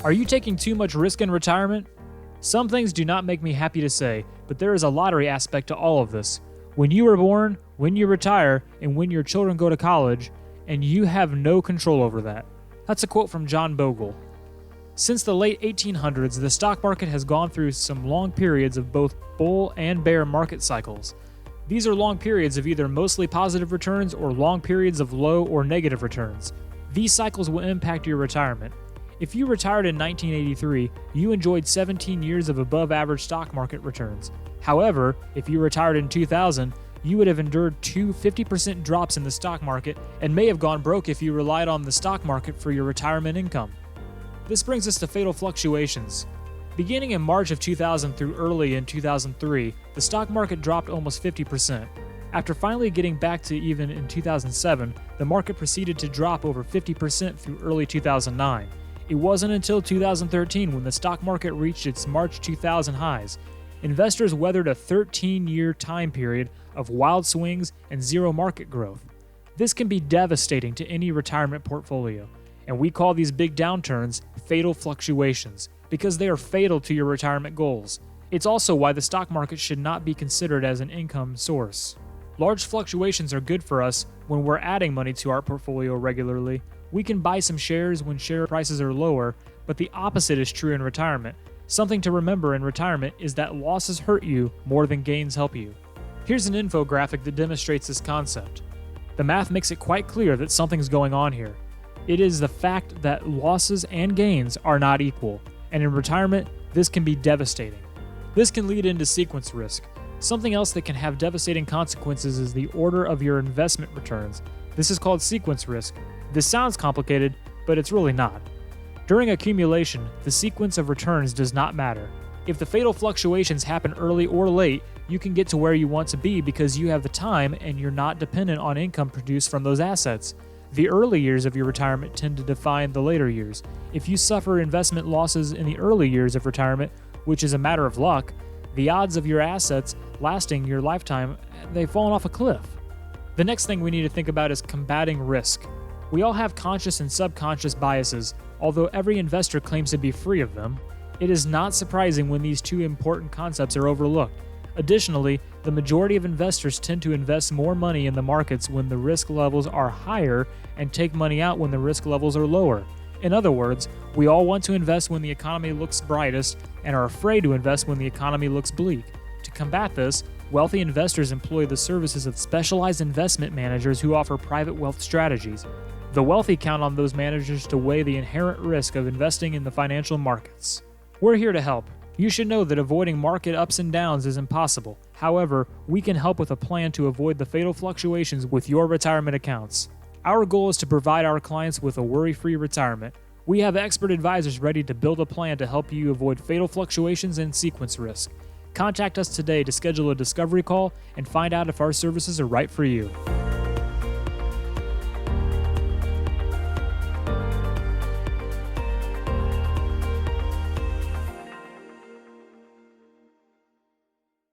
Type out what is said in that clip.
Are you taking too much risk in retirement? Some things do not make me happy to say, but there is a lottery aspect to all of this. When you are born, when you retire, and when your children go to college, and you have no control over that. That's a quote from John Bogle. Since the late 1800s, the stock market has gone through some long periods of both bull and bear market cycles. These are long periods of either mostly positive returns or long periods of low or negative returns. These cycles will impact your retirement. If you retired in 1983, you enjoyed 17 years of above-average stock market returns. However, if you retired in 2000, you would have endured two 50% drops in the stock market and may have gone broke if you relied on the stock market for your retirement income. This brings us to fatal fluctuations. Beginning in March of 2000 through early in 2003, the stock market dropped almost 50%. After finally getting back to even in 2007, the market proceeded to drop over 50% through early 2009. It wasn't until 2013 when the stock market reached its March 2000 highs. Investors weathered a 13-year time period of wild swings and zero market growth. This can be devastating to any retirement portfolio, and we call these big downturns fatal fluctuations because they are fatal to your retirement goals. It's also why the stock market should not be considered as an income source. Large fluctuations are good for us when we're adding money to our portfolio regularly. We can buy some shares when share prices are lower, but the opposite is true in retirement. Something to remember in retirement is that losses hurt you more than gains help you. Here's an infographic that demonstrates this concept. The math makes it quite clear that something's going on here. It is the fact that losses and gains are not equal, and in retirement, this can be devastating. This can lead into sequence risk. Something else that can have devastating consequences is the order of your investment returns. This is called sequence risk. This sounds complicated, but it's really not. During accumulation, the sequence of returns does not matter. If the fatal fluctuations happen early or late, you can get to where you want to be because you have the time and you're not dependent on income produced from those assets. The early years of your retirement tend to define the later years. If you suffer investment losses in the early years of retirement, which is a matter of luck, the odds of your assets lasting your lifetime, they've fallen off a cliff. The next thing we need to think about is combating risk. We all have conscious and subconscious biases, although every investor claims to be free of them. It is not surprising when these two important concepts are overlooked. Additionally, the majority of investors tend to invest more money in the markets when the risk levels are higher and take money out when the risk levels are lower. In other words, we all want to invest when the economy looks brightest and are afraid to invest when the economy looks bleak. To combat this, wealthy investors employ the services of specialized investment managers who offer private wealth strategies. The wealthy count on those managers to weigh the inherent risk of investing in the financial markets. We're here to help. You should know that avoiding market ups and downs is impossible. However, we can help with a plan to avoid the fatal fluctuations with your retirement accounts. Our goal is to provide our clients with a worry-free retirement. We have expert advisors ready to build a plan to help you avoid fatal fluctuations and sequence risk. Contact us today to schedule a discovery call and find out if our services are right for you.